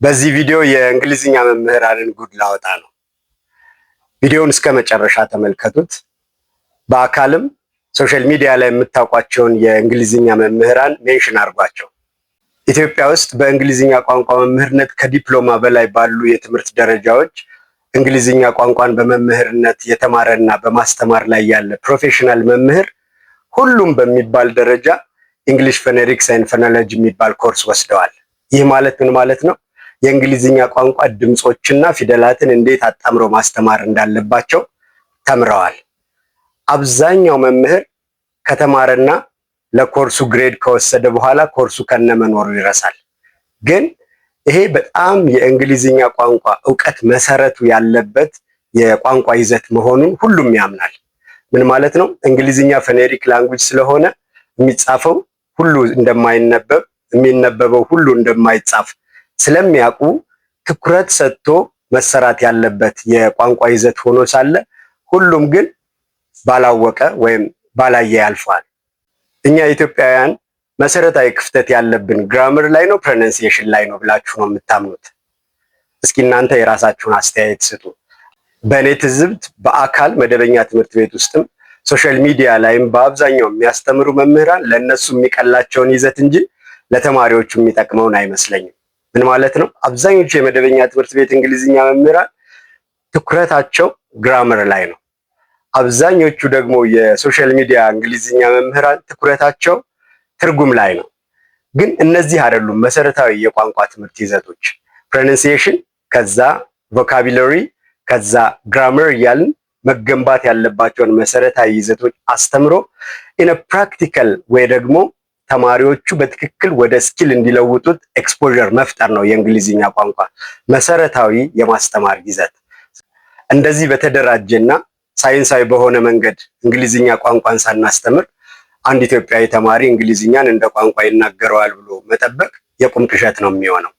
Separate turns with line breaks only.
በዚህ ቪዲዮ የእንግሊዝኛ መምህራንን ጉድ ላወጣ ነው። ቪዲዮውን እስከ መጨረሻ ተመልከቱት። በአካልም ሶሻል ሚዲያ ላይ የምታውቋቸውን የእንግሊዝኛ መምህራን ሜንሽን አድርጓቸው። ኢትዮጵያ ውስጥ በእንግሊዝኛ ቋንቋ መምህርነት ከዲፕሎማ በላይ ባሉ የትምህርት ደረጃዎች እንግሊዝኛ ቋንቋን በመምህርነት የተማረና በማስተማር ላይ ያለ ፕሮፌሽናል መምህር ሁሉም በሚባል ደረጃ እንግሊሽ ፎኔቲክስ ኤንድ ፎኖሎጂ የሚባል ኮርስ ወስደዋል። ይህ ማለት ምን ማለት ነው? የእንግሊዝኛ ቋንቋ ድምጾችና ፊደላትን እንዴት አጣምሮ ማስተማር እንዳለባቸው ተምረዋል። አብዛኛው መምህር ከተማረና ለኮርሱ ግሬድ ከወሰደ በኋላ ኮርሱ ከነመኖሩ ይረሳል። ግን ይሄ በጣም የእንግሊዝኛ ቋንቋ እውቀት መሰረቱ ያለበት የቋንቋ ይዘት መሆኑን ሁሉም ያምናል። ምን ማለት ነው? እንግሊዝኛ ፎኔቲክ ላንጉጅ ስለሆነ የሚጻፈው ሁሉ እንደማይነበብ፣ የሚነበበው ሁሉ እንደማይጻፍ ስለሚያውቁ ትኩረት ሰጥቶ መሰራት ያለበት የቋንቋ ይዘት ሆኖ ሳለ ሁሉም ግን ባላወቀ ወይም ባላየ ያልፈዋል። እኛ ኢትዮጵያውያን መሰረታዊ ክፍተት ያለብን ግራመር ላይ ነው ፕሮናንሲዬሽን ላይ ነው ብላችሁ ነው የምታምኑት? እስኪ እናንተ የራሳችሁን አስተያየት ስጡ። በእኔ ትዝብት በአካል መደበኛ ትምህርት ቤት ውስጥም ሶሻል ሚዲያ ላይም በአብዛኛው የሚያስተምሩ መምህራን ለእነሱ የሚቀላቸውን ይዘት እንጂ ለተማሪዎቹ የሚጠቅመውን አይመስለኝም። ምን ማለት ነው? አብዛኞቹ የመደበኛ ትምህርት ቤት እንግሊዝኛ መምህራን ትኩረታቸው ግራመር ላይ ነው። አብዛኞቹ ደግሞ የሶሻል ሚዲያ እንግሊዝኛ መምህራን ትኩረታቸው ትርጉም ላይ ነው። ግን እነዚህ አይደሉም መሰረታዊ የቋንቋ ትምህርት ይዘቶች። ፕሮናንሲዬሽን፣ ከዛ ቮካቡላሪ፣ ከዛ ግራመር እያልን መገንባት ያለባቸውን መሰረታዊ ይዘቶች አስተምሮ ኢን ፕራክቲካል ወይ ደግሞ ተማሪዎቹ በትክክል ወደ ስኪል እንዲለውጡት ኤክስፖዠር መፍጠር ነው የእንግሊዝኛ ቋንቋ መሰረታዊ የማስተማር ይዘት። እንደዚህ በተደራጀና ሳይንሳዊ በሆነ መንገድ እንግሊዝኛ ቋንቋን ሳናስተምር አንድ ኢትዮጵያዊ ተማሪ እንግሊዝኛን እንደ ቋንቋ ይናገረዋል ብሎ መጠበቅ የቁም ቅዠት ነው የሚሆነው።